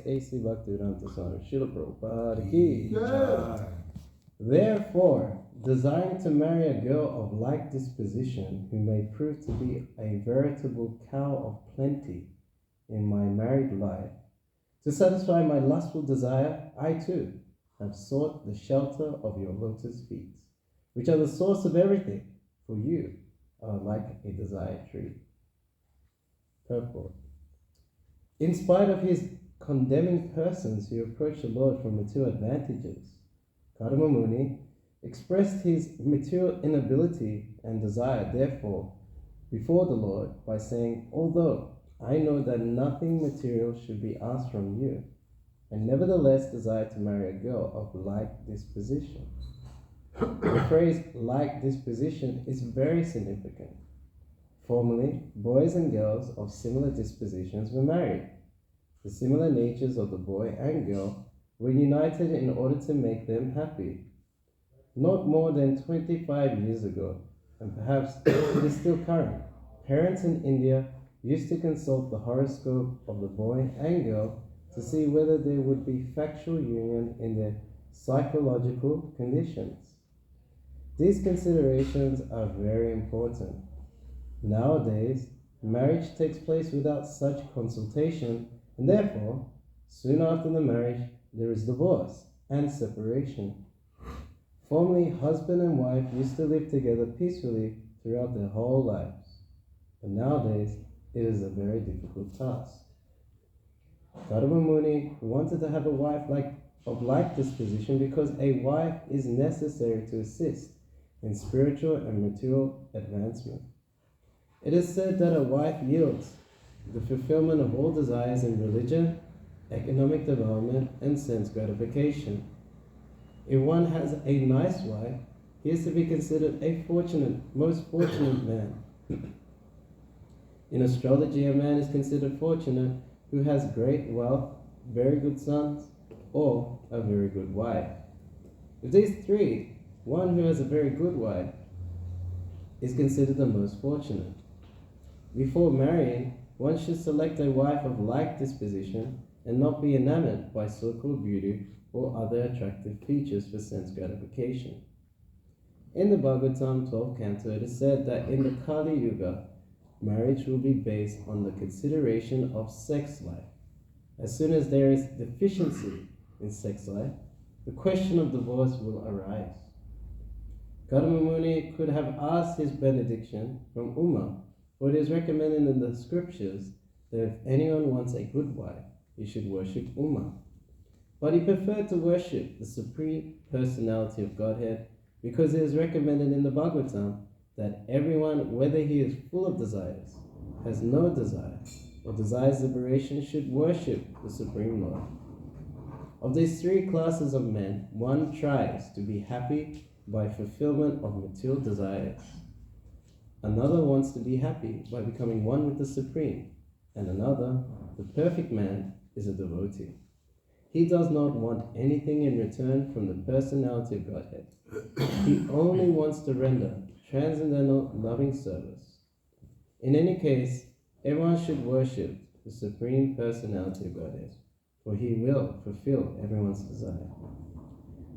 A.C. Bhaktivedanta Swami Srila Prabhupada ki jai. Therefore, desiring to marry a girl of like disposition who may prove to be a veritable cow of plenty in my married life, to satisfy my lustful desire, I too have sought the shelter of your lotus feet, which are the source of everything, for you are like a desired tree. Purport. In spite of his condemning persons who approach the Lord for material advantages, Kardama Muni expressed his material inability and desire, therefore, before the Lord by saying, although I know that nothing material should be asked from you, I nevertheless desire to marry a girl of like disposition. The phrase like disposition is very significant. Formerly, boys and girls of similar dispositions were married. The similar natures of the boy and girl were united in order to make them happy. Not more than 25 years ago, and perhaps it is still current, parents in India used to consult the horoscope of the boy and girl to see whether there would be factual union in their psychological conditions. These considerations are very important. Nowadays, marriage takes place without such consultation, and therefore, soon after the marriage, there is divorce and separation. Formerly, husband and wife used to live together peacefully throughout their whole lives, but nowadays, it is a very difficult task. Kardama Muni wanted to have a wife of like disposition because a wife is necessary to assist in spiritual and material advancement. It is said that a wife yields the fulfillment of all desires in religion, economic development, and sense gratification. If one has a nice wife, he is to be considered a most fortunate man. In astrology, a man is considered fortunate who has great wealth, very good sons, or a very good wife. Of these three, one who has a very good wife is considered the most fortunate. Before marrying, one should select a wife of like disposition and not be enamored by so-called beauty or other attractive features for sense gratification. In the Bhagavatam 12th canto, it is said that in the Kali Yuga, marriage will be based on the consideration of sex life. As soon as there is deficiency in sex life, the question of divorce will arise. Kardama Muni could have asked his benediction from Uma, for it is recommended in the scriptures that if anyone wants a good wife, he should worship Uma. But he preferred to worship the Supreme Personality of Godhead because it is recommended in the Bhagavatam that everyone, whether he is full of desires, has no desire, or desires liberation, should worship the Supreme Lord. Of these three classes of men, one tries to be happy by fulfillment of material desires. Another wants to be happy by becoming one with the Supreme, and another, the perfect man, is a devotee. He does not want anything in return from the personality of Godhead. He only wants to render transcendental loving service. In any case, everyone should worship the Supreme Personality of Godhead, for he will fulfill everyone's desire.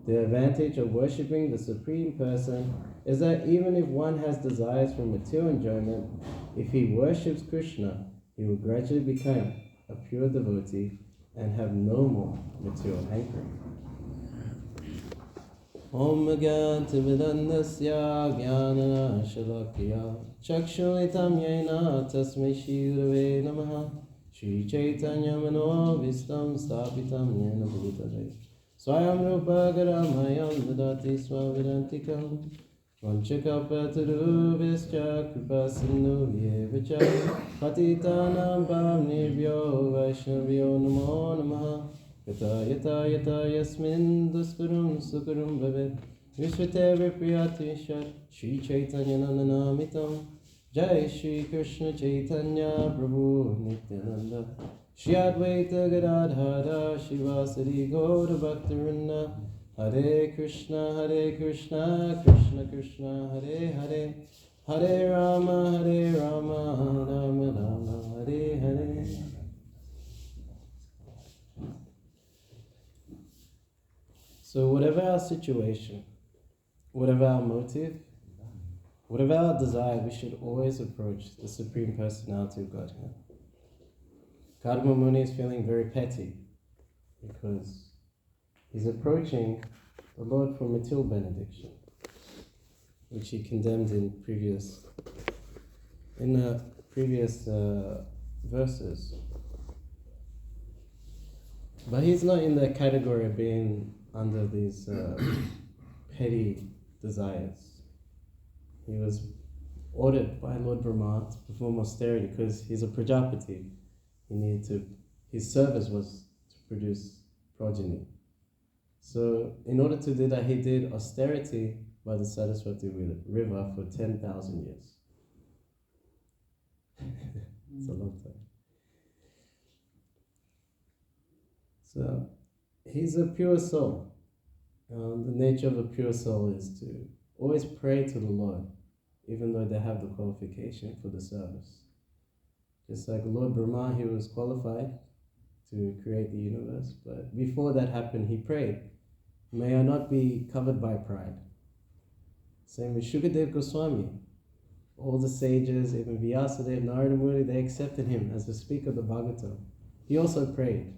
The advantage of worshipping the Supreme Person is that even if one has desires for material enjoyment, if he worships Krishna, he will gradually become a pure devotee and have no more material hankering. Om Gyanti Vidandasya Jnana Shalakya Chakshulitam Yena Tasmai Shri Gurave Namaha Shri Chaitanya Mano Vistam Stapitam Yena Bhutale Swayam Rupa Garamayam Dadati Swavidantikam Vanchakapatarubhischa Kripa Sindhu Vyevacha Patitanam Pavnebhyo Vaishnavyo Namo Namaha Yata yata yata yasmin duskurum sukurum bhavet Vishvate vipriyati shat Shri Chaitanya nananamitam Jai Shri Krishna Chaitanya Prabhu Nityananda Shri Advaita Gadadhara Shivasari Gaura Bhaktivinoda Hare Krishna Krishna Krishna Hare Hare Hare Rama Rama Rama Hare Hare So whatever our situation, whatever our motive, whatever our desire, we should always approach the Supreme Personality of Godhead. Kardama Muni is feeling very petty because he's approaching the Lord for material benediction, which he condemned in previous verses. But he's not in the category of being under these petty desires. He was ordered by Lord Brahma to perform austerity because he's a Prajapati. His service was to produce progeny. So in order to do that, he did austerity by the Saraswati river for 10,000 years. It's a long time. So he's a pure soul. The nature of a pure soul is to always pray to the Lord, even though they have the qualification for the service. Just like Lord Brahma, he was qualified to create the universe, but before that happened, he prayed, "May I not be covered by pride." Same with Shukadev Goswami. All the sages, even Vyasadeva, Narada Muni, they accepted him as the speaker of the Bhagavatam. He also prayed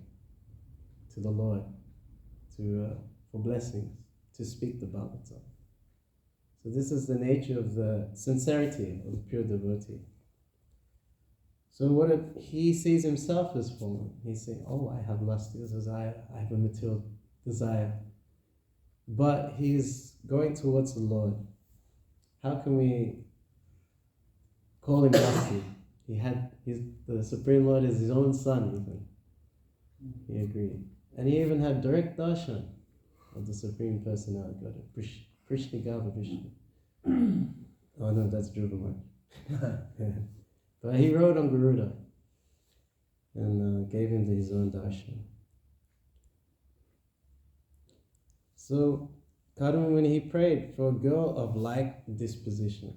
to the Lord for blessings, to speak the Bhagavatam. So this is the nature of the sincerity of the pure devotee. So what if he sees himself as fallen? He's saying, "Oh, I have lusty desire, I have a material desire." But he's going towards the Lord. How can we call him lusty? The Supreme Lord is his own son even. He agreed. And he even had direct darshan of the Supreme Personality of God, Krishna Gava Vishnu. Oh no, that's Dhruva. But he rode on Garuda and gave him his own darshan. So Kardama Muni, he prayed for a girl of like disposition.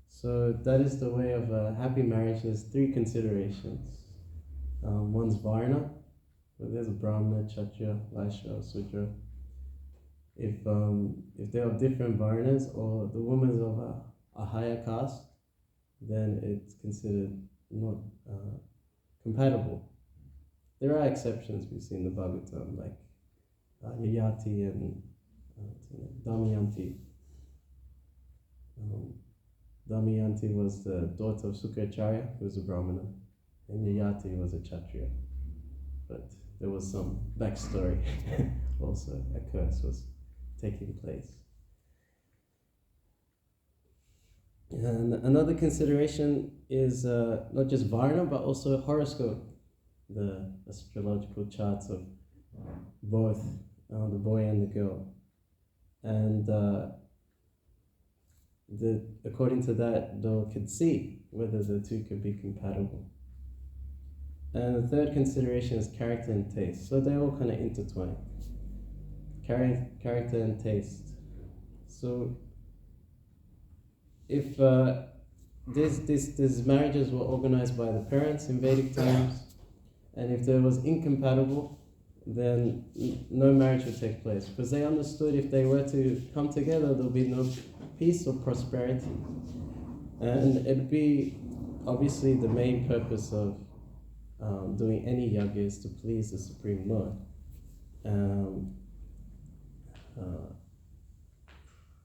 So that is the way of a happy marriage. There's three considerations. One's Varna, where there's a Brahmana, Kshatriya, Vaishya, or Sudra. If they're of different Varnas or the woman is of a higher caste, then it's considered not compatible. There are exceptions we see in the Bhagavatam, like Yayati and Damayanti. Damayanti was the daughter of Sukracharya, who was a Brahmana, and Yayati was a Kshatriya. But there was some backstory also. A curse was taking place. And another consideration is not just Varna, but also horoscope, the astrological charts of both the boy and the girl. And according to that, they could see whether the two could be compatible. And the third consideration is character and taste. So they all kind of intertwine. Character and taste. So if these marriages were organized by the parents in Vedic times, and if there was incompatible, then no marriage would take place, because they understood if they were to come together, there'll be no peace or prosperity. And it'd be obviously the main purpose of doing any yajna is to please the Supreme Lord.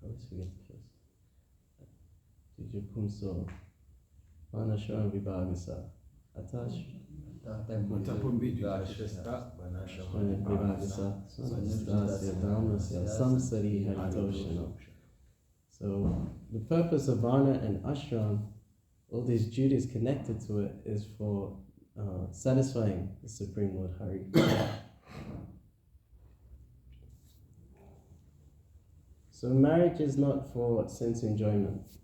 Let's forget the first. Jujupumso Vanashram Vibhagasa Atash Vibhagasa Sanastasya Dhammasya Samsari Haritoshana. So the purpose of Varna and Ashram, all these duties connected to it, is for satisfying the Supreme Lord Hari. So marriage is not for sense enjoyment.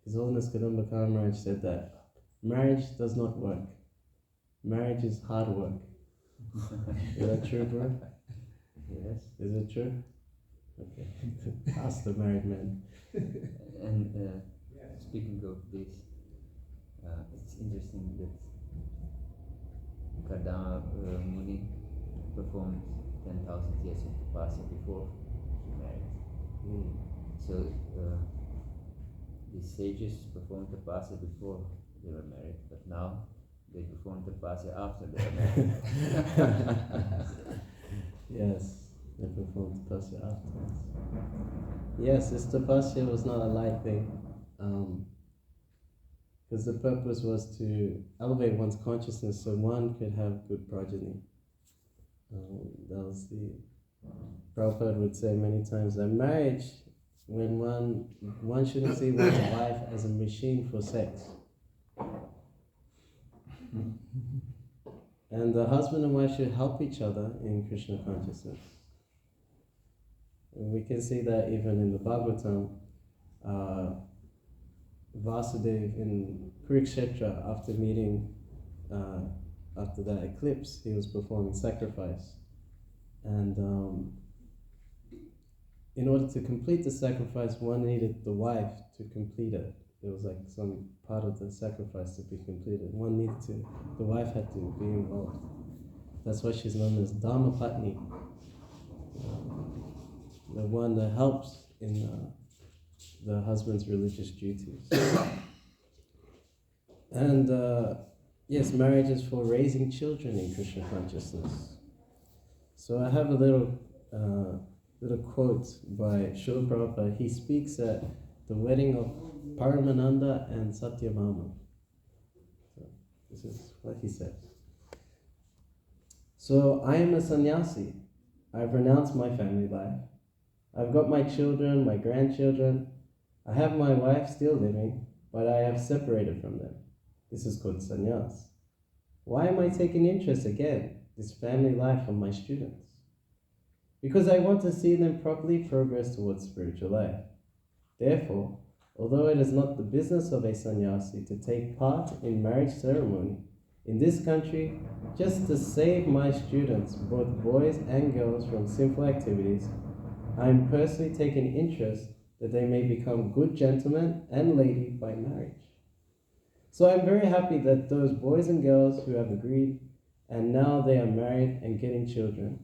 His Holiness Kardama Maharaj said that marriage does not work. Marriage is hard work. Is that true, bro? Yes. Is it true? Okay. Ask the married man. And speaking of this, it's interesting that Kardama Muni performed 10,000 years of tapasya before he married. So the sages performed tapasya before they were married, but now they perform tapasya after they were married. Yes, they performed tapasya afterwards. Yes, this tapasya was not a light thing, because the purpose was to elevate one's consciousness so one could have good progeny. That was the Prabhupada would say many times that marriage, when one shouldn't see one's wife as a machine for sex. And the husband and wife should help each other in Krishna consciousness. And we can see that even in the Bhagavatam, Vasudev in Kurukshetra, after meeting, after that eclipse, he was performing sacrifice. And in order to complete the sacrifice, one needed the wife to complete it. There was like some part of the sacrifice to be completed. The wife had to be involved. That's why she's known as Dharma Patni, the one that helps in the husband's religious duties. And yes, marriage is for raising children in Krishna consciousness. So I have a little quote by Srila Prabhupada. He speaks at the wedding of Paramananda and Satyabhama. So this is what he says. So I am a sannyasi. I've renounced my family life. I've got my children, my grandchildren. I have my wife still living, but I have separated from them. This is called sannyas. Why am I taking interest again, this family life of my students? Because I want to see them properly progress towards spiritual life. Therefore, although it is not the business of a sannyasi to take part in marriage ceremony, in this country, just to save my students, both boys and girls, from sinful activities, I am personally taking interest that they may become good gentlemen and lady by marriage. So I am very happy that those boys and girls who have agreed, and now they are married and getting children,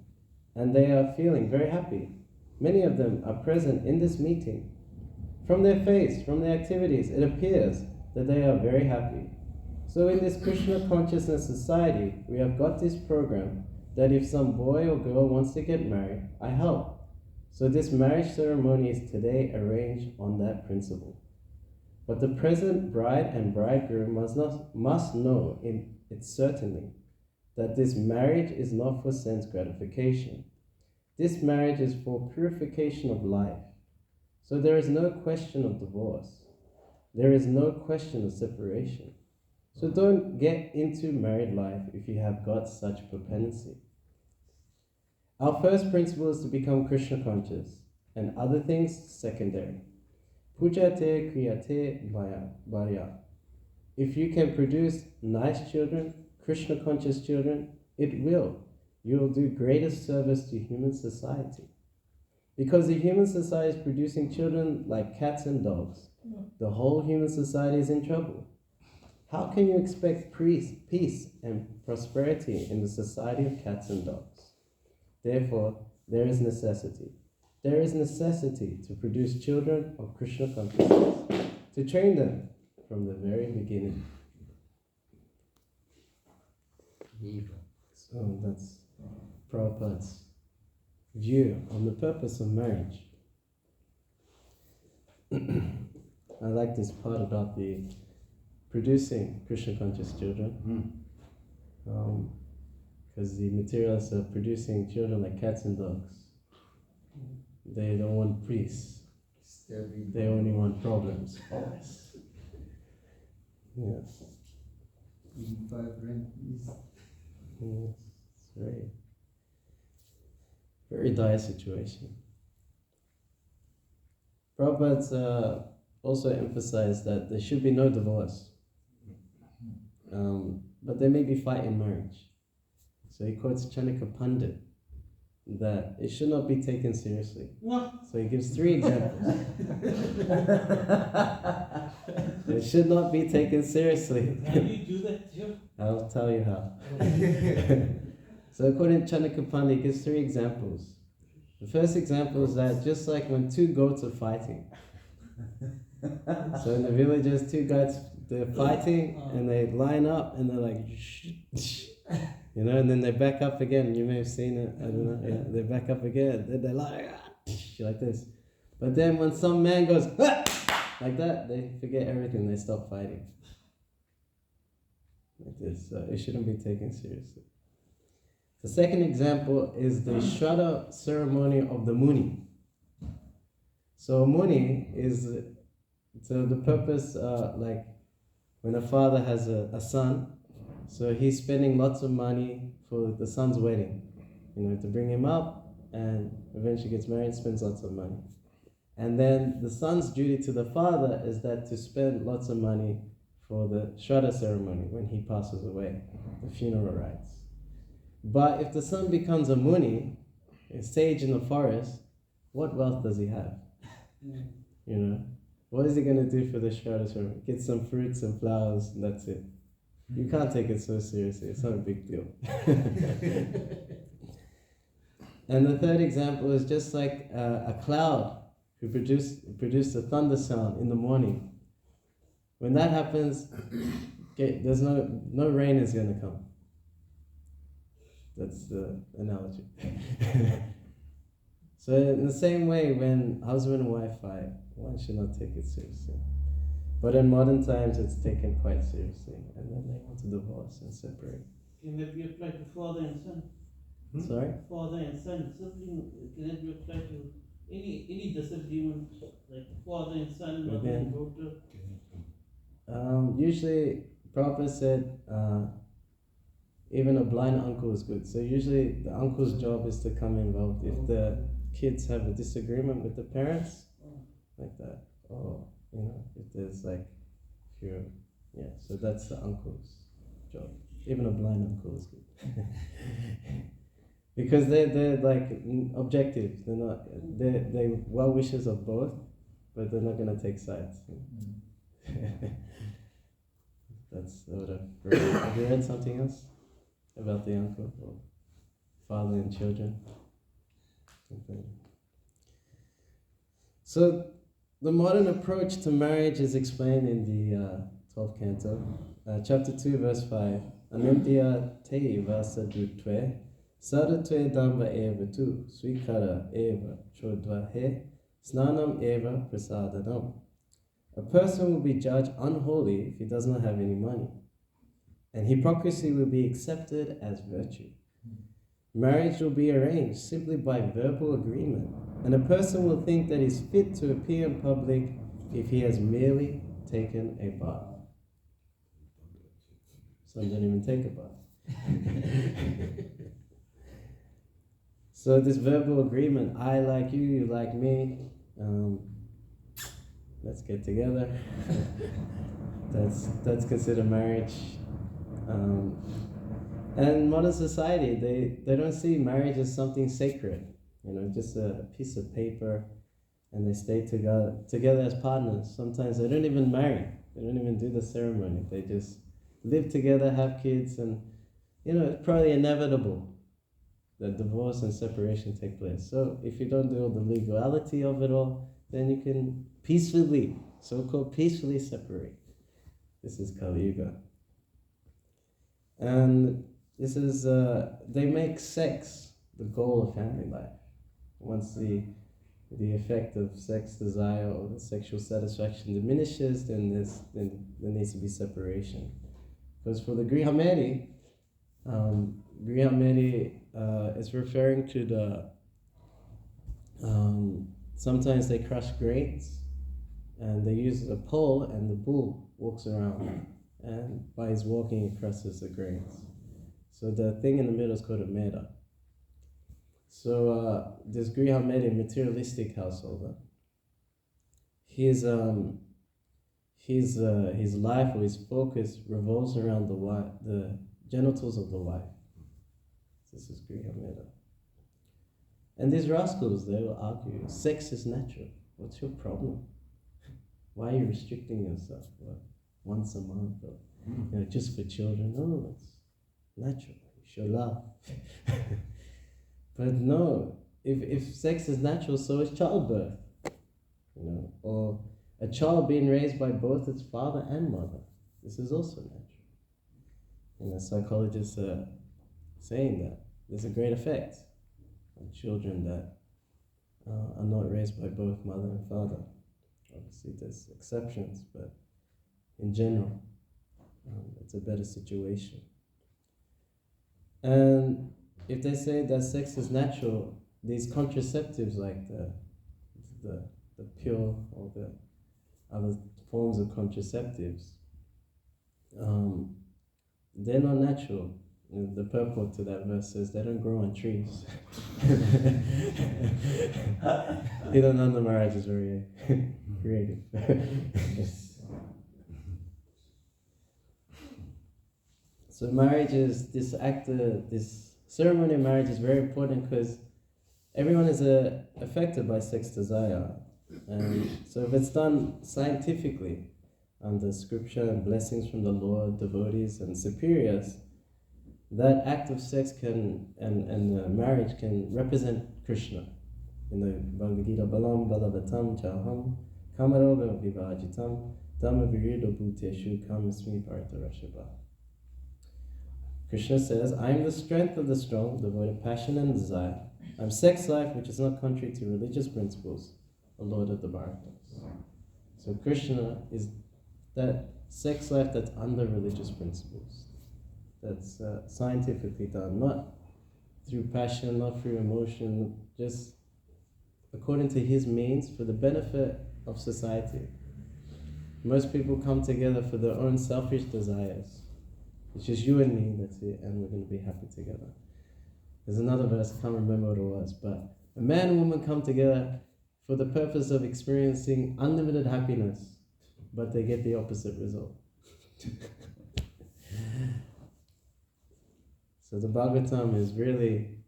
and they are feeling very happy. Many of them are present in this meeting. From their face, from their activities, it appears that they are very happy. So in this Krishna consciousness society, we have got this program that if some boy or girl wants to get married, I help. So this marriage ceremony is today arranged on that principle. But the present bride and bridegroom must know it certainly that this marriage is not for sense gratification. This marriage is for purification of life. So there is no question of divorce. There is no question of separation. So don't get into married life if you have got such propensity. Our first principle is to become Krishna conscious, and other things secondary. Pujate kriyate varya. If you can produce nice children, Krishna conscious children, you will do greater service to human society. Because the human society is producing children like cats and dogs, the whole human society is in trouble. How can you expect peace and prosperity in the society of cats and dogs? Therefore, there is necessity. There is necessity to produce children of Krishna consciousness, to train them from the very beginning. So that's Prabhupada's view on the purpose of marriage. I like this part about the producing Krishna conscious children, because the materialists are producing children like cats and dogs. They don't want peace. They only want problems. Always. Yes. Yes, it's very dire situation. Prabhupada also emphasized that there should be no divorce, but there may be fight in marriage. So he quotes Chanaka Pandit that it should not be taken seriously. So he gives 3 examples. It should not be taken seriously. Can you do that too? I'll tell you how. So according to Chanakapani, he gives 3 examples. The first example is that just like when 2 goats are fighting. So in the villages, 2 goats, they're fighting and they line up and they're like, you know, and then they back up again. You may have seen it, I don't know. Yeah, they back up again. Then they're like this. But then when some man goes like that, they forget everything. They stop fighting. Like this. So it shouldn't be taken seriously. The second example is the Shraddha ceremony of the Muni. So Muni is, so the purpose, like when a father has a son, so he's spending lots of money for the son's wedding, you know, to bring him up, and eventually gets married, spends lots of money. And then the son's duty to the father is that to spend lots of money for the Shraddha ceremony when he passes away, the funeral rites. But if the son becomes a Muni, a sage in the forest, what wealth does he have? You know, what is he going to do for the Shraddha ceremony? Get some fruits and flowers, and that's it. You can't take it so seriously. It's not a big deal. And the third example is just like a cloud who produced a thunder sound in the morning. When that happens, there's no rain is going to come. That's the analogy. So in the same way, when husband and wife fight, one should not take it seriously. But in modern times, it's taken quite seriously, and then they want to divorce and separate. Can that be applied to father and son? Sorry? Father and son, sibling, can that be applied to any disagreement, like father and son, mother and daughter? Usually, Prabhupada said, even a blind uncle is good. So usually the uncle's job is to come involved. If the kids have a disagreement with the parents, like that, or you know, if there's like, so that's the uncle's job. Even a blind uncle is good. Because they're like objective. They're not, they well wishers of both, but they're not gonna take sides. That's what I've read. Have you read something else about the uncle or father and children? Okay. So the modern approach to marriage is explained in the 12th canto, chapter 2, verse 5. Anindya te vasadutve sadatve damba eva tu svikara eva chodva he snanam eva prasadanam. A person will be judged unholy if he does not have any money, and hypocrisy will be accepted as virtue. Marriage will be arranged simply by verbal agreement, and a person will think that he's fit to appear in public if he has merely taken a bath. Some don't even take a bath. So this verbal agreement, I like you, you like me, let's get together. That's considered marriage. And modern society, they don't see marriage as something sacred, you know, just a piece of paper, and they stay together as partners. Sometimes they don't even marry, they don't even do the ceremony. They just live together, have kids, and you know, it's probably inevitable that divorce and separation take place. So if you don't do all the legality of it all, then you can peacefully, so-called peacefully separate. This is Kali Yuga. And this is, they make sex the goal of family life. Once the effect of sex desire or the sexual satisfaction diminishes, then there needs to be separation. Because for the Grihamedi, is referring to the, sometimes they crush grains, and they use a pole, and the bull walks around, and by his walking he crushes the grains. So the thing in the middle is called a meda. So this Grihamedi, materialistic householder, his life or his focus revolves around the genitals of the wife. This is Grihamedi. And these rascals, they will argue, sex is natural. What's your problem? Why are you restricting yourself? What, once a month or just for children? No, it's natural. You show love. But no, if sex is natural, so is childbirth. Or a child being raised by both its father and mother. This is also natural. Psychologists are saying that there's a great effect on children that are not raised by both mother and father. Obviously, there's exceptions, but in general, it's a better situation. And if they say that sex is natural, these contraceptives like the pill or the other forms of contraceptives, they're not natural. The purport to that verse says they don't grow on trees. Hirananda Maharaj is very creative. So marriage is this ceremony of marriage is very important because everyone is affected by sex desire. And so if it's done scientifically, under scripture and blessings from the Lord, devotees and superiors, that act of sex and marriage can represent Krishna. In the Bhagavad Gita, Balam Balavatam Chaham Kamaroga Vivajitam Dhamma Virido Bhuteshu Kamasmi Bhartarashava. Krishna says, I am the strength of the strong, devoid of passion and desire. I am sex life which is not contrary to religious principles, the Lord of the Bharatas. So Krishna is that sex life that's under religious principles. That's scientifically done, not through passion, not through emotion, just according to his means for the benefit of society. Most people come together for their own selfish desires. It's just you and me, that's it, and we're going to be happy together. There's another verse, I can't remember what it was, but a man and woman come together for the purpose of experiencing unlimited happiness, but they get the opposite result. So the Bhagavatam is really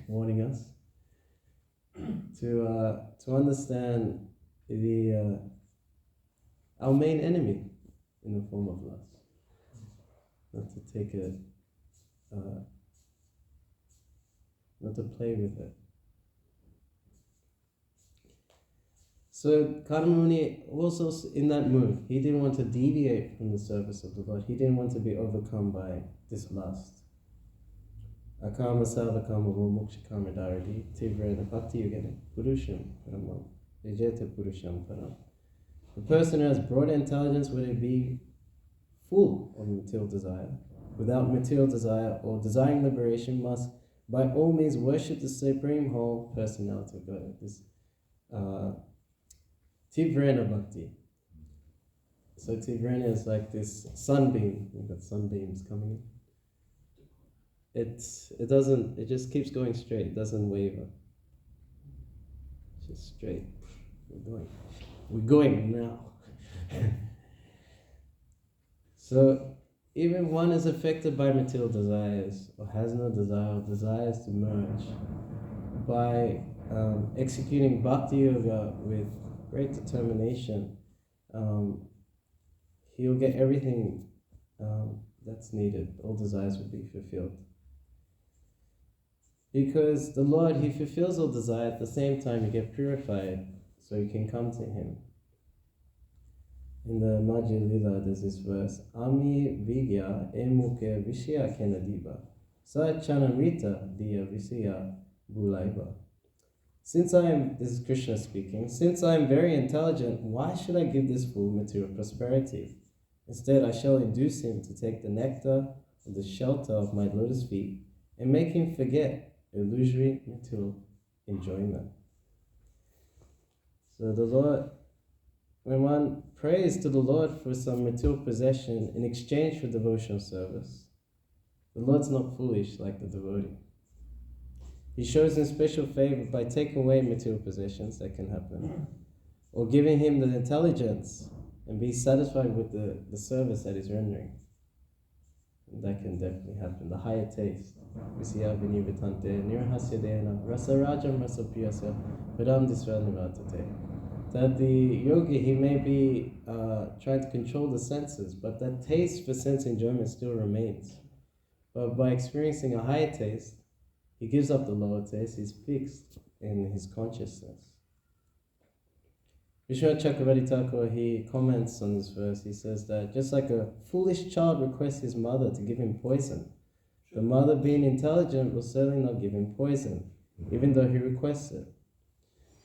warning us to understand our main enemy in the form of lust. Not to take it, not to play with it. So Kardama Muni also in that move, he didn't want to deviate from the service of the Lord. He didn't want to be overcome by this lust. Akama savakama mukshakama daradi tivrena bhakti yugana purusham paramam vijeta purusham param. The person who has broad intelligence, whether it be full of material desire, without material desire, or desiring liberation, must by all means worship the supreme whole personality of God. This Tivrena Bhakti. So Tivrena is like this sunbeam. We've got sunbeams coming in. It just keeps going straight. It doesn't waver. It's just straight. We're going now. So even one is affected by material desires, or has no desire, or desires to merge, by executing bhakti yoga with great determination, he'll get everything that's needed. All desires will be fulfilled. Because the Lord, he fulfills all desire, at the same time you get purified, so you can come to him. In the Madhya Lila, there's this verse, Ami Vigya Emuke Vishya Kenadiba Sa Chanamrita Diya Visya Bulaiba. This is Krishna speaking, since I am very intelligent, why should I give this fool material prosperity? Instead, I shall induce him to take the nectar of the shelter of my lotus feet and make him forget illusory material enjoyment. So the Lord, when one prays to the Lord for some material possession in exchange for devotional service, the Lord's not foolish like the devotee. He shows him special favor by taking away material possessions that can happen, or giving him the intelligence and be satisfied with the service that he's rendering. And that can definitely happen. The higher taste. Visya vinivitante nirhasya dena rasa rajam rasa priyasya padam disranivatate. That the yogi, he may be trying to control the senses, but that taste for sense enjoyment still remains. But by experiencing a higher taste, he gives up the lower taste, he's fixed in his consciousness. Vishnu Chakravarti Thakur, he comments on this verse, he says that just like a foolish child requests his mother to give him poison, the mother being intelligent will certainly not give him poison, even though he requests it.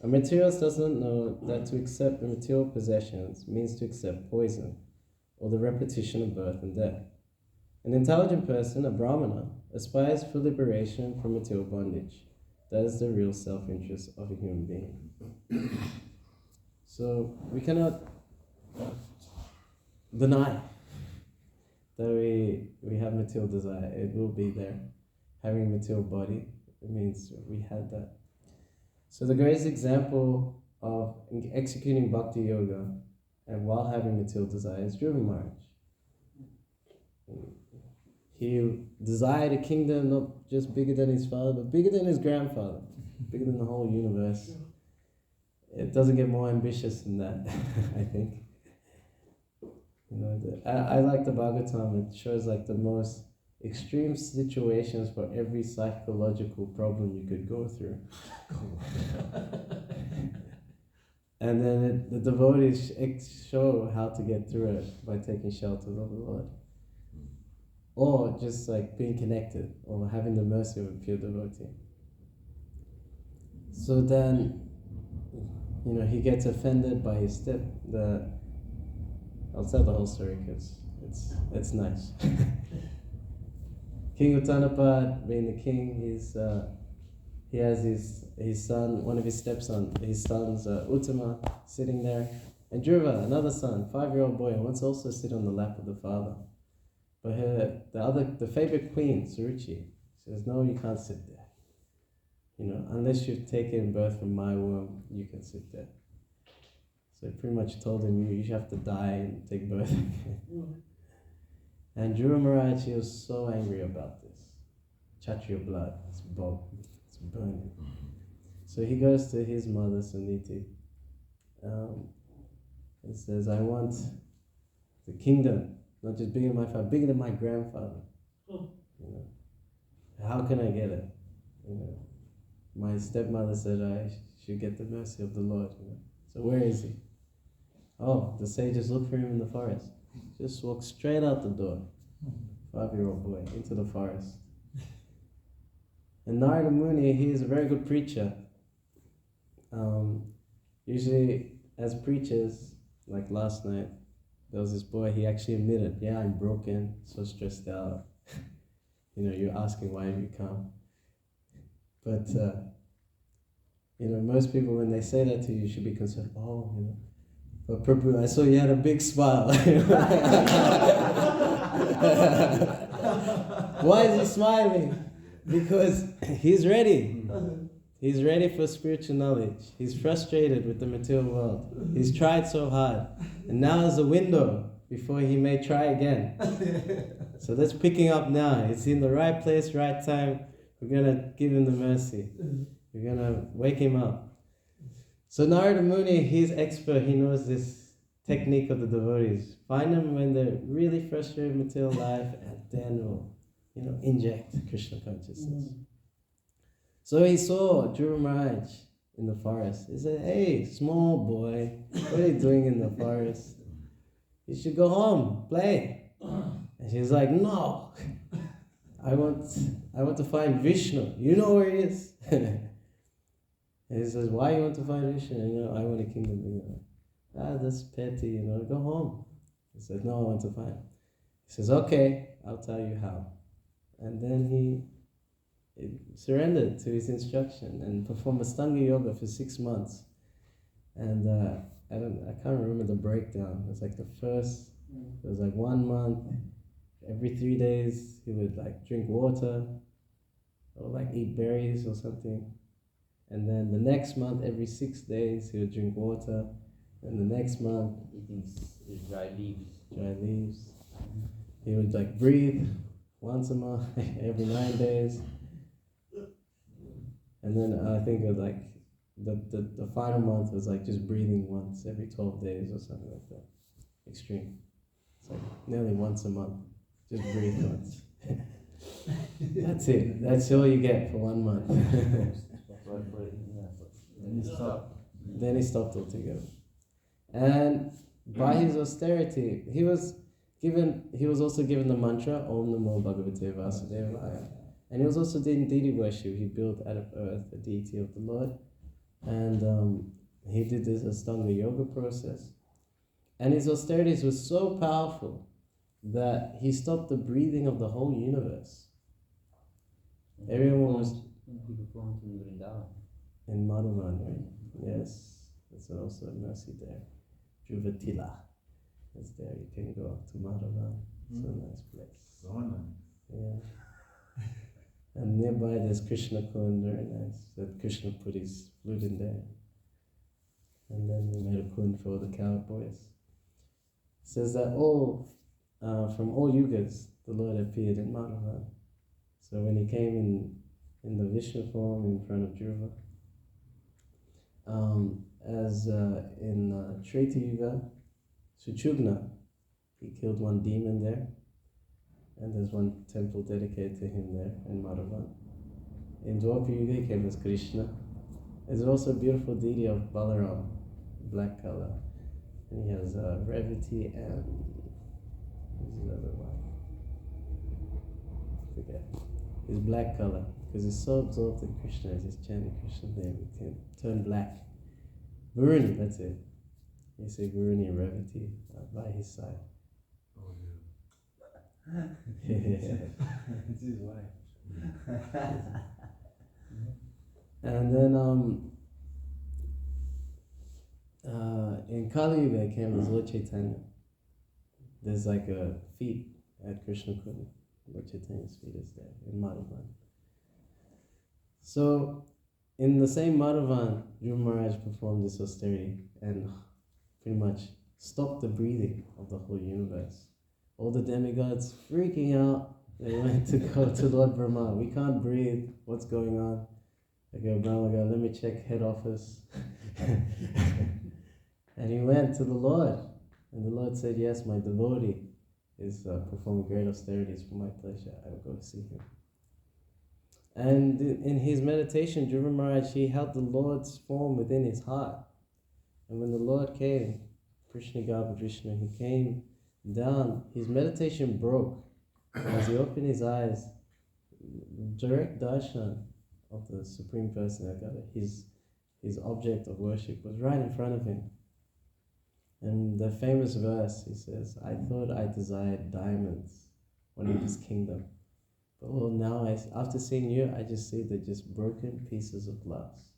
A materialist doesn't know that to accept the material possessions means to accept poison, or the repetition of birth and death. An intelligent person, a Brahmana, aspires for liberation from material bondage. That is the real self-interest of a human being. So we cannot deny that we have material desire. It will be there. Having a material body, it means we had that. So the greatest example of executing bhakti yoga and while having material desire is Dhruva Maharaj. He desired a kingdom not just bigger than his father, but bigger than his grandfather, bigger than the whole universe. It doesn't get more ambitious than that, I think. You know, I like the Bhagavatam. It shows like the most extreme situations for every psychological problem you could go through. And then the devotees show how to get through it by taking shelter of the Lord. Or just like being connected, or having the mercy of a pure devotee. So then, you know, he gets offended by his step. I'll tell the whole story because it's nice. King Uttanapad, being the king, he has his son, one of his stepsons, his sons, Uttama, sitting there, and Dhruva, another son, 5-year-old boy, wants to also sit on the lap of the father. But the favorite queen, Suruchi, says, no, you can't sit there. You know, unless you've taken birth from my womb, you can sit there. So he pretty much told him, you have to die and take birth again. And Dhruva Maharaj, he was so angry about this. Kshatriya blood, it's burning. So he goes to his mother, Suniti, and says, I want the kingdom. Not just bigger than my father, bigger than my grandfather. You know, how can I get it? You know, my stepmother said I should get the mercy of the Lord. You know, so where is he? Oh, the sages look for him in the forest. Just walk straight out the door, 5-year-old boy, into the forest. And Narada Muni, he is a very good preacher. Usually, as preachers, like last night, there was this boy, he actually admitted, yeah, I'm broken, so stressed out. You know, you're asking why have you come. But, you know, most people, when they say that to you, should be concerned, oh, you know. But Prabhu, I saw you had a big smile. Why is he smiling? Because he's ready. He's ready for spiritual knowledge. He's frustrated with the material world. He's tried so hard. And now is a window before he may try again. So that's picking up now. It's in the right place, right time. We're going to give him the mercy. We're going to wake him up. So Narada Muni, he's expert. He knows this technique of the devotees. Find them when they're really frustrated with material life, and then we'll, you know, inject Krishna consciousness. So he saw Dhruva Maharaj in the forest. He said, hey, small boy, what are you doing in the forest? You should go home, play. And she's like, no, I want to find Vishnu. You know where he is? And he says, why you want to find Vishnu? You know, I want a kingdom. You know, that's petty, you know, go home. He said, no, I want to find. He says, okay, I'll tell you how. And then he surrendered to his instruction and performed Astanga Yoga for 6 months. And I can't remember the breakdown. It was like it was like 1 month, every 3 days he would like drink water or like eat berries or something. And then the next month, every 6 days he would drink water. And the next month, Eating dry leaves. He would like breathe once a month, every 9 days. And then I think it was like the final month was like just breathing once every 12 days or something like that. Extreme. It's like nearly once a month. Just breathe once. That's it. That's all you get for 1 month. Then he stopped. Then he stopped altogether. And by his austerity, he was also given the mantra Om Namo Bhagavate Vasudevaya. And he was also doing deity worship. He built out of earth a deity of the Lord. And he did this Astanga yoga process. And his austerities were so powerful that he stopped the breathing of the whole universe. Everyone was He performed in Vrindavan. in Madhuvan, right? Yes, that's also a mercy there. Juvatila is there. You can go up to Madhuvan. It's a nice place. So nice. Yeah. And nearby there's Krishna Kund, very nice. That Krishna put his flute in there. And then they made a kund for all the cowboys. It says that from all yugas, the Lord appeared in Madhuvan. So when he came in the Vishnu form in front of Dhruva, in Treta Yuga, Suchugna, he killed one demon there, and there's one temple dedicated to him there in Madhuvan. In Dwapara Yuga, he came as Krishna. There's also a beautiful deity of Balaram, black color, and he has Revati and who's the other one? I forget. He's black color because he's so absorbed in Krishna as he's chanting Krishna's name, he can turn black. Varuni, that's it. You say Varuni and Revati by his side. Oh Yeah. It's his wife. And then in Kali Yuga came as Lord Chaitanya. There's like a feet at Krishna Kund. Lord Chaitanya's feet is there in Madhuvan. So in the same Madhuvan, Dhruva Maharaj performed this austerity and pretty much stopped the breathing of the whole universe. All the demigods freaking out. They went to go to Lord Brahma. We can't breathe. What's going on? I go, Brahma, let me check head office. And he went to the Lord. And the Lord said, yes, my devotee is performing great austerities for my pleasure. I will go see him. And in his meditation, Dhruva Maharaj, he held the Lord's form within his heart. And when the Lord came, Krishna Garbha Vishnu, he came down, his meditation broke. And as he opened his eyes, direct darshan of the Supreme Personality, his object of worship was right in front of him. And the famous verse, he says, I thought I desired diamonds when in this kingdom. But well, now, after seeing you, I just see they're just broken pieces of glass.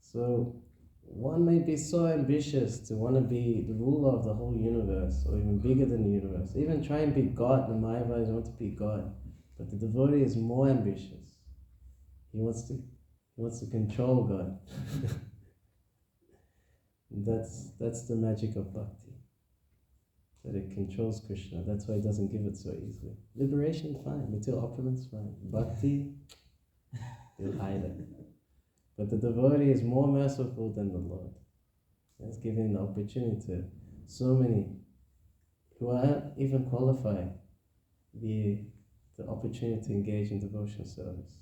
So, one may be so ambitious to want to be the ruler of the whole universe, or even bigger than the universe. Even try and be God. The Mayavadis want to be God. But the devotee is more ambitious. He wants to control God. That's the magic of bhakti. That it controls Krishna. That's why he doesn't give it so easily. Liberation, fine. Material opulence, fine. Bhakti, he'll hide it. But the devotee is more merciful than the Lord. He's giving the opportunity to so many who aren't even qualified the opportunity to engage in devotional service.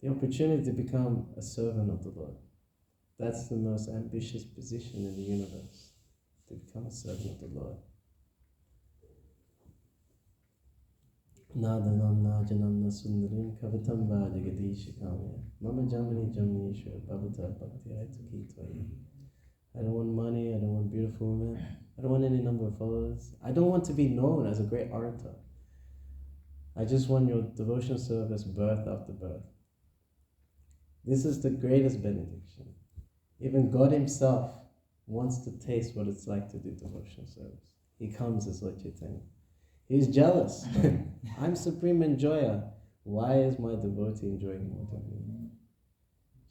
The opportunity to become a servant of the Lord. That's the most ambitious position in the universe, to become a servant of the Lord. Nadanam najanam nasundarim kavatam vajagadishikamya mama jamani jamanishwar bhavata bhakti aituki tvayi. I don't want money, I don't want beautiful women, I don't want any number of followers, I don't want to be known as a great orator. I just want your devotional service birth after birth. This is the greatest benediction. Even God himself wants to taste what it's like to do devotional service. He comes as Lord Chaitanya. He's jealous. I'm supreme enjoyer. Why is my devotee enjoying more than me?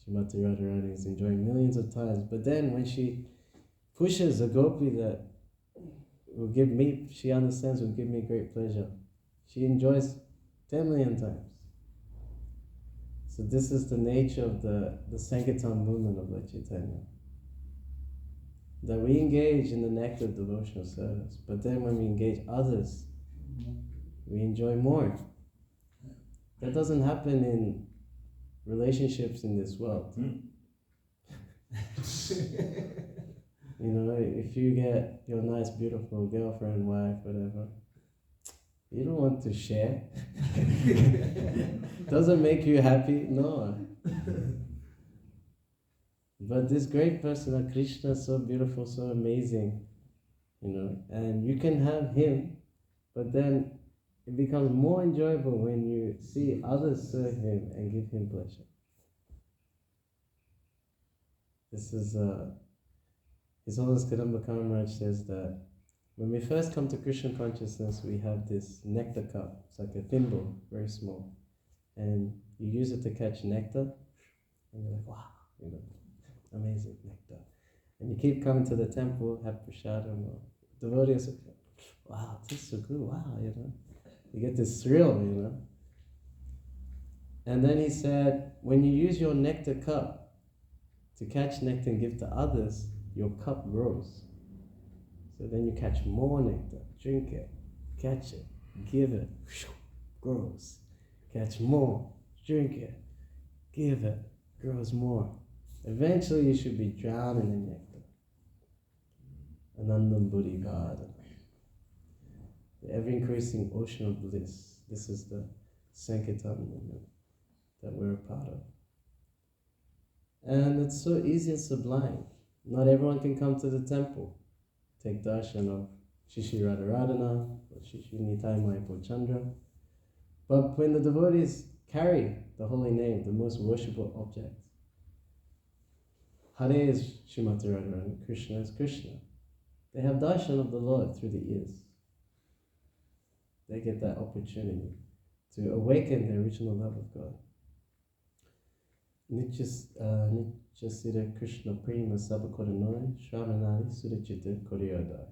Srimati Radharani is enjoying millions of times. But then when she pushes a gopi that will give me, she understands will give me great pleasure, she enjoys 10 million times. So this is the nature of the Sankirtan movement of Lord Chaitanya. that we engage in the nectar of devotional service, but then when we engage others, we enjoy more. That doesn't happen in relationships in this world. You know, if you get your nice, beautiful girlfriend, wife, whatever, you don't want to share. Doesn't make you happy, no. But this great person, Krishna, so beautiful, so amazing, you know, and you can have him, but then it becomes more enjoyable when you see others serve him and give him pleasure. This is, His Holiness Kardama Maharaj says that when we first come to Krishna consciousness, we have this nectar cup. It's like a thimble, very small. And you use it to catch nectar, and you're like, wow, you know, amazing nectar. And you keep coming to the temple, have prasadam, or devotees, wow, this is so good, wow, you know. You get this thrill, you know. And then he said, when you use your nectar cup to catch nectar and give to others, your cup grows. So then you catch more nectar, drink it, catch it, give it, grows. Catch more, drink it, give it, grows more. Eventually you should be drowning in nectar. Anandam Buddhi Bhada. The ever-increasing ocean of bliss. This is the Sankirtan movement that we're a part of. And it's so easy and sublime. Not everyone can come to the temple, take darshan of Shishi Radharadhana or Shishi Nitai Mayapur Chandra. But when the devotees carry the holy name, the most worshipful object, Hare is Srimati Radharani, Krishna is Krishna. They have darshan of the Lord through the ears. They get that opportunity to awaken the original love of God. Nityasira Krishna Prema Sabakodanoi Shravanali Sudachita Koryodai.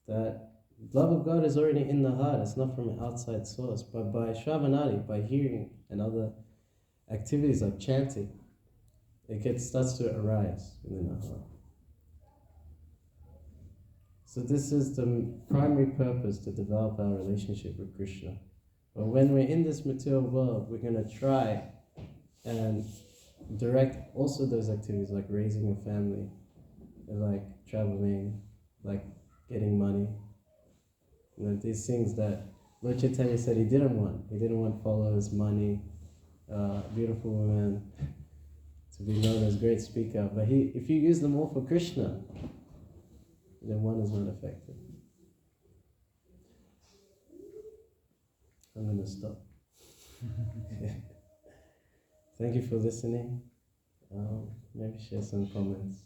That love of God is already in the heart, it's not from an outside source, but by Shravanali, by hearing and other activities like chanting, it starts to arise within the heart. So this is the primary purpose, to develop our relationship with Krishna. But when we're in this material world, we're going to try and direct also those activities like raising a family, like traveling, like getting money. You know, these things that Lord Chaitanya said he didn't want. He didn't want followers, money, beautiful women, to be known as great speaker. But if you use them all for Krishna, then one is not affected. I'm going to stop. Thank you for listening. Maybe share some comments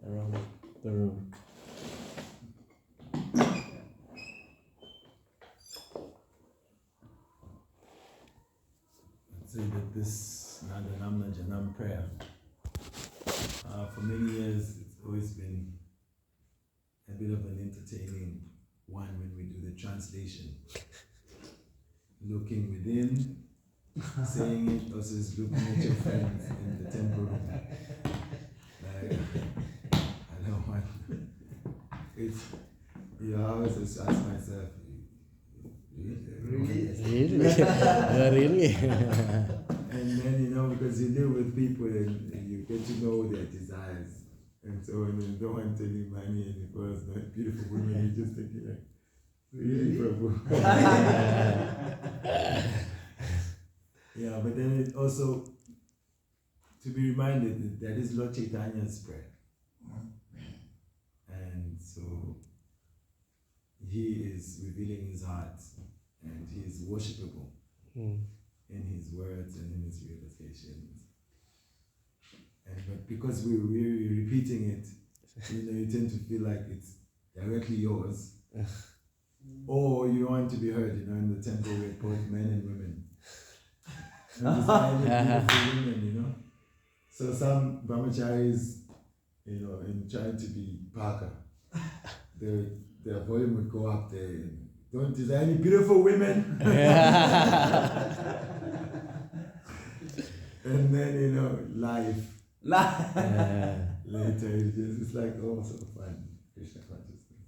around the room. I'd say that this Nadanamna Janam prayer, for many years, it's always been a bit of an entertaining one when we do the translation. Looking within, saying it, also is looking at your friends in the temple. Like, I don't want, it's, you know, I always just ask myself, Really? Really? And then, you know, because you deal with people and you get to know their desires. And so when you don't want any money and it was not beautiful women, you just think like, really, Prabhu? Yeah, but then it also, to be reminded that is Lord Chaitanya's prayer. And so he is revealing his heart and he is worshipable in his words and in his realizations. But because we're repeating it, you know, you tend to feel like it's directly yours. Or you want to be heard, you know, in the temple with both men and women. And beautiful women, you know. So some brahmacharis, you know, in trying to be Parker, their volume would go up there. Is there any beautiful women? And then, you know, life later it's like, oh, so fun. Krishna consciousness.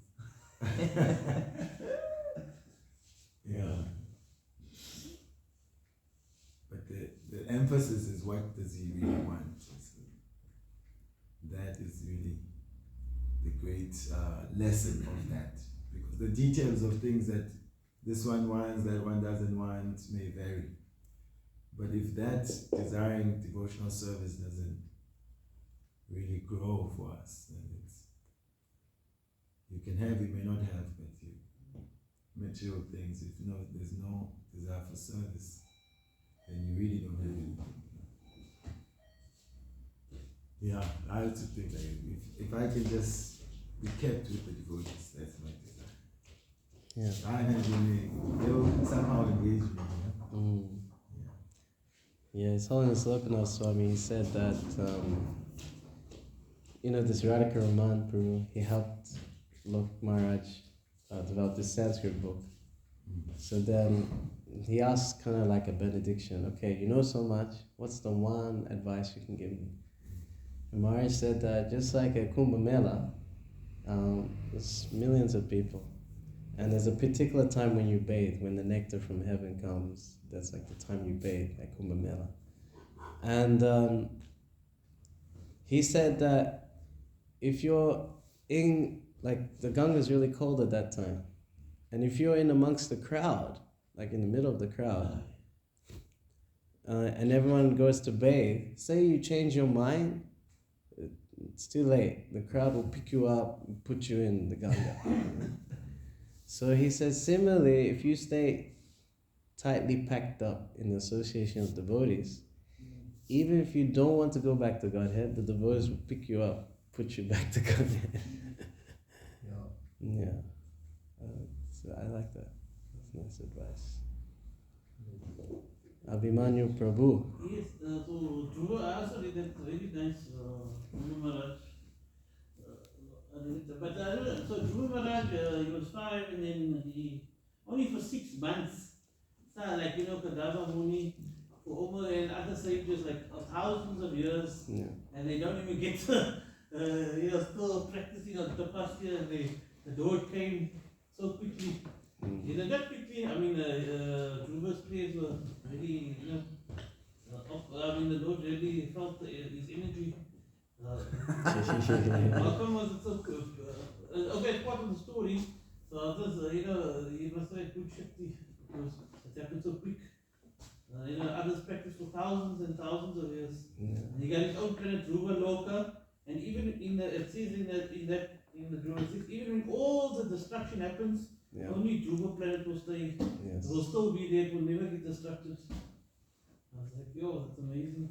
Yeah. But the emphasis is what does he really want? So that is really the great lesson of that. Because the details of things that this one wants, that one doesn't want may vary. But if that desiring devotional service doesn't really grow for us, then it's, you can have, you may not have, but you material things, if there's no desire for service, then you really don't have anything. Yeah, I also think that if I can just be kept with the devotees, that's my desire. Yeah. I have they'll somehow engage me. You know? Mm. Yeah, His Holiness Lokanath Swami, he said that, this Radhika Raman Prabhu, he helped Lok Maharaj develop this Sanskrit book. So then he asked kind of like a benediction, okay, you know so much, what's the one advice you can give me? And Maharaj said that just like a Kumbh Mela, there's millions of people. And there's a particular time when you bathe, when the nectar from heaven comes. That's like the time you bathe at Kumbh Mela. And he said that if you're in, like the Ganga is really cold at that time, and if you're in amongst the crowd, like in the middle of the crowd, and everyone goes to bathe, say you change your mind, it's too late. The crowd will pick you up and put you in the Ganga. So he says, similarly, if you stay tightly packed up in the association of devotees, even if you don't want to go back to Godhead, the devotees will pick you up, put you back to Godhead. Yeah. So I like that. That's nice advice. Abhimanyu Prabhu. Yes, so Dhruva, I also read that very nice Dhruva Maharaj. But so Dhruva Maharaj, he was 5 and then he, only for 6 months, like Kardama Muni, for over and other sages, like thousands of years, and they don't even get to, still practicing on tapasya, and the Lord came so quickly. Not quickly, I mean, Dhruva's prayers were really, the Lord really felt his energy. How come was it so good? Okay, it's part of the story. So this, he must have good Shakti because it happened so quick. Others practice for thousands and thousands of years. And he got his own planet, Dhruva Loka, and even it says in the Dhruva 6, even when all the destruction happens, only Dhruva planet will stay. It will still be there, it will never get destructed. I was like, yo, that's amazing.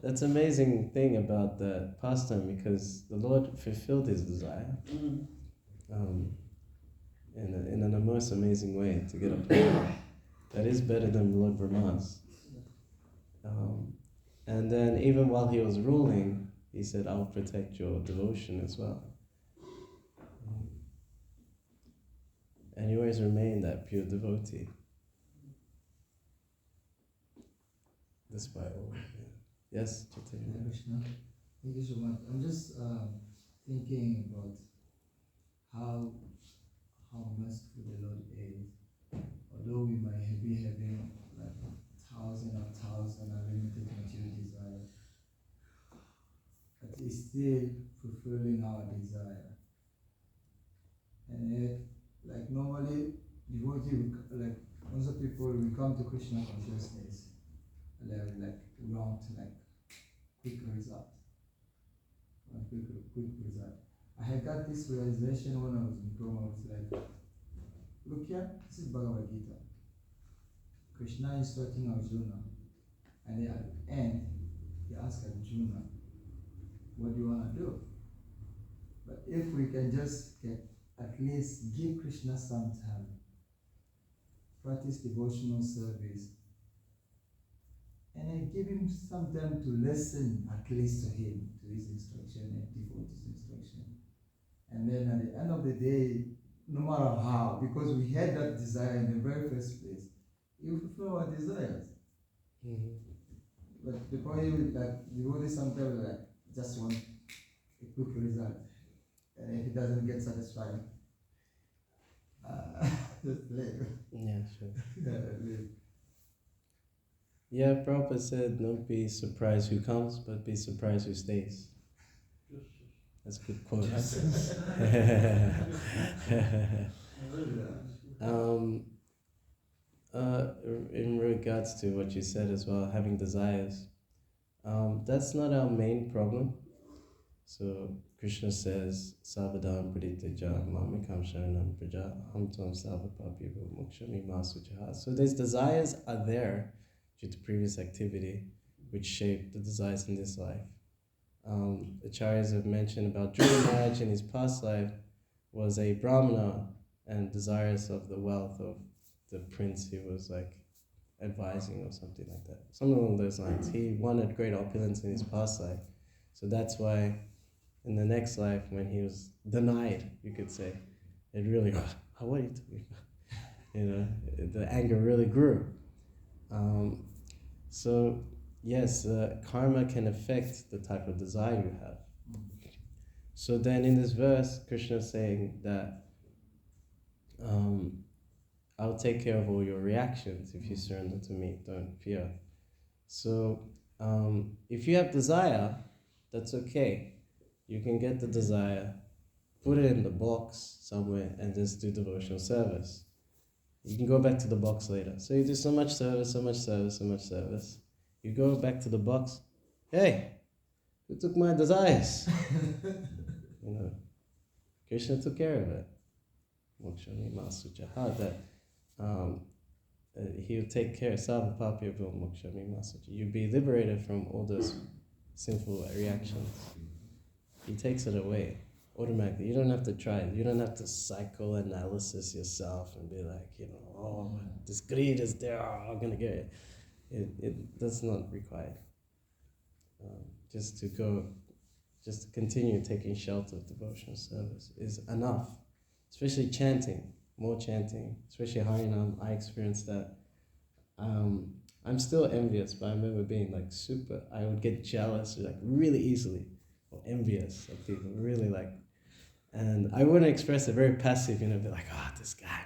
That's amazing thing about the pastime, because the Lord fulfilled his desire in a most amazing way to get a plan that is better than Lord Brahma's. And then even while he was ruling, he said, I'll protect your devotion as well. And he always remained that pure devotee. Despite all. Yes, Chaitanya. Krishna, thank you so much. I'm just thinking about how merciful the Lord is. Although we might be having like thousands unlimited material desire, but He's still fulfilling our desire. And yet, like normally, devotee, like most of people, we come to Krishna consciousness. Like want quick result. Quick result. I had got this realization when I was in Rome. I was like, look here, this is Bhagavad Gita. Krishna instructing Arjuna, and then at the end, he asked Arjuna, what do you want to do? But if we can just at least give Krishna some time, practice devotional service, and then give him some time to listen at least to him, to his instruction and devote his instruction. And then at the end of the day, no matter how, because we had that desire in the very first place, he will fulfill our desires. But the problem with that, devotees sometimes like just want a quick result, and if it doesn't get satisfying, just leave. Yeah, sure. Leave. Yeah, Prabhupada said, don't be surprised who comes, but be surprised who stays. That's a good quote. In regards to what you said as well, having desires, that's not our main problem. So Krishna says, Savadam Praditeja Mamikam Sharanam Praja Hamtam Savapapyago Mokshami Masuchaha. So these desires are there due to previous activity which shape the desires in this life. Acharyas have mentioned about Dhruva Maharaj in his past life was a Brahmana and desirous of the wealth of the prince he was like advising or something like that. Something along those lines. He wanted great opulence in his past life. So that's why in the next life when he was denied, you could say, it really, what are you talking about? You know, the anger really grew. So yes, karma can affect the type of desire you have. So then in this verse, Krishna is saying that I'll take care of all your reactions if you surrender to me, don't fear. So if you have desire, that's okay. You can get the desire, put it in the box somewhere and just do devotional service. You can go back to the box later. So you do so much service, so much service, so much service. You go back to the box, hey, who took my desires? You know, Krishna took care of it. Mokshami Masuchaha, that he'll take care. Savapapyago Mokshami Masucha. You'll be liberated from all those sinful reactions. He takes it away automatically. You don't have to try it. You don't have to psychoanalysis yourself and be like, you know, oh, this greed is there, I'm going to get it. That's not required. Just to continue taking shelter of devotional service is enough. Especially chanting, more chanting, especially Harinam. I experienced that. I'm still envious, but I remember being like I would get jealous like really easily, or envious of people, really like, and I wouldn't express it, very passive, you know, be like, this guy,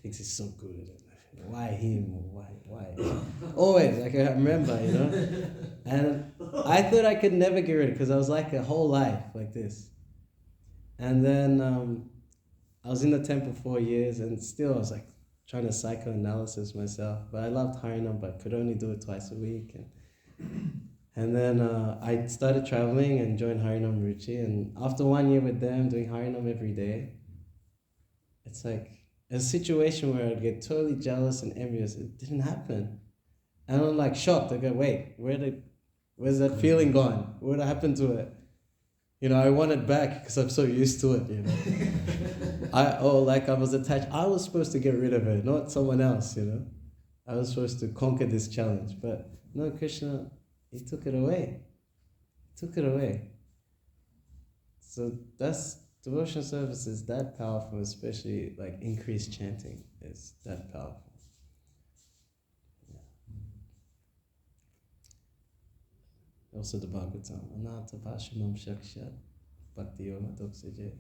thinks he's so good at it. Why him? Why? Always, like I remember, you know, and I thought I could never get rid of it because I was like a whole life like this. And then I was in the temple 4 years and still I was like trying to psychoanalysis myself, but I loved Harinam, but could only do it twice a week. And then I started traveling and joined Harinam Ruchi, and after 1 year with them doing Harinam every day, it's like a situation where I'd get totally jealous and envious. It didn't happen. And I'm like shocked. I go, wait, where's that feeling gone? What happened to it? You know, I want it back because I'm so used to it, you know. I was attached. I was supposed to get rid of it, not someone else, you know. I was supposed to conquer this challenge. But no, Krishna, he took it away. So that's devotional service is that powerful, especially like increased chanting is that powerful. Yeah. Also the Bhagavatam, Ananta Vashimam Shakshat Bhakti Yoga Doksaje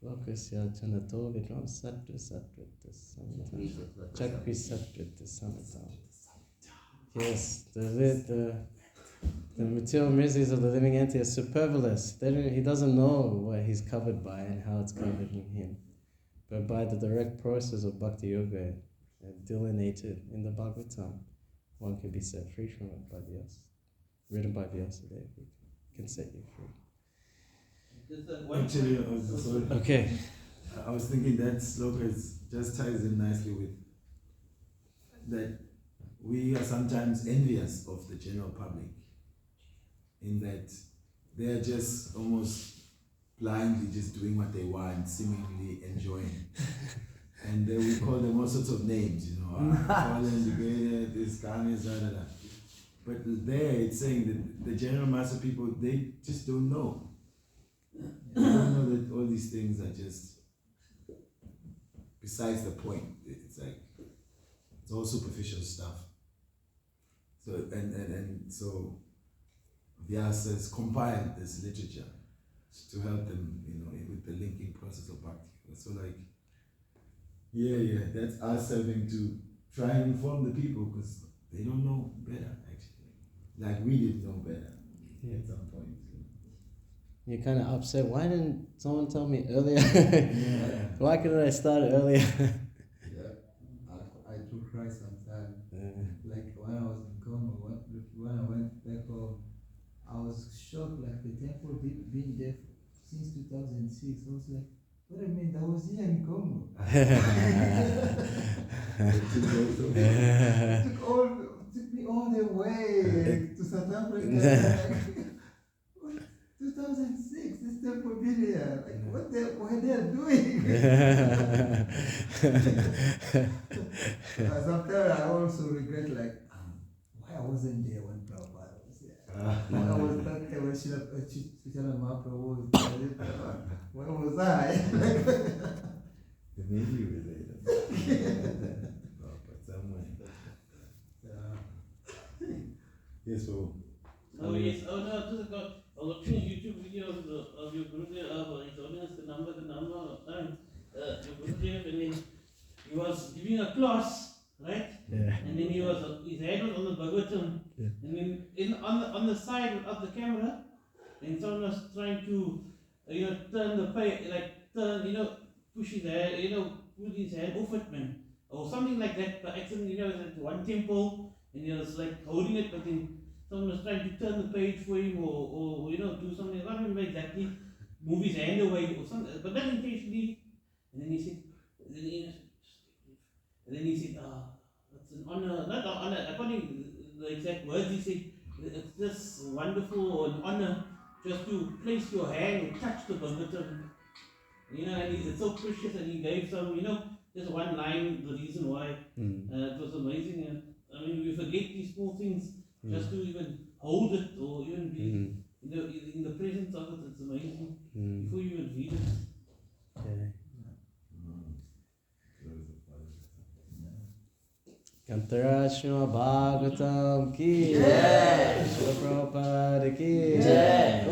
Lokasya Chanato Vikram Satya Satvita Samatam Chakri Satvita Samatam. Yes, the material miseries of the living entity are superfluous. He doesn't know what he's covered by and how it's covering him. But by the direct process of Bhakti Yoga, delineated in the Bhagavatam, one can be set free from it by Vyasa. Written by Vyasadeva, can set you free. Actually, Okay. I was thinking that sloka just ties in nicely with that we are sometimes envious of the general public in that they are just almost blindly just doing what they want, seemingly enjoying. And then we call them all sorts of names, you know, fallen, degraded, this, Kamis, da da da. But there it's saying that the general mass of people, they just don't know. They don't know that all these things are just besides the point. It's like, it's all superficial stuff. So Vyasa has compiled this literature to help them, with the linking process of bhakti. So that's us having to try and inform the people because they don't know better actually. Like we didn't know better at some point. You're kind of upset. Why didn't someone tell me earlier? Yeah. Why couldn't I start earlier? I do cry sometimes. Like when I was in Congo, when I went back home, I was shocked. Like the temple being there since 2006. I was like, wait a minute, I was here in Congo. Took me all the way to South Africa. 2006, this temple been here. Like, what they are doing? Sometimes I also regret, like, why I wasn't there when Prabhupada was here. When I was not there when Srila Mahaprabhu was there. Where was I? Maybe you were there. But somewhere. Yes, so. Oh, yes. Oh, no, just got. I was watching a YouTube video of your Gurudev. He's telling us the number of times. Your Gurudev, and then he was giving a class, right? Yeah. And then his head was on the Bhagavatam. Yeah. And then on the side of the camera, and someone was trying to, turn the page, push his hand, put his hand off it, man. Or something like that. By accident, it was at one temple, and he was like holding it, but then someone was trying to turn the page for him or do something. I can't remember exactly. Move his hand away or something, but not intentionally. And then he said, it's an honor, not an honor, according to the exact words he said, it's just wonderful or an honor just to place your hand and touch the Bhagavatam. And it's so precious, and he gave some, just one line, the reason why. It was amazing. We forget these small things. Just to even hold it or even be in the presence of it, it's amazing. Before you even read it. Kantara Srimad Bhagavatam ki jai. Srila Prabhupada ki jai.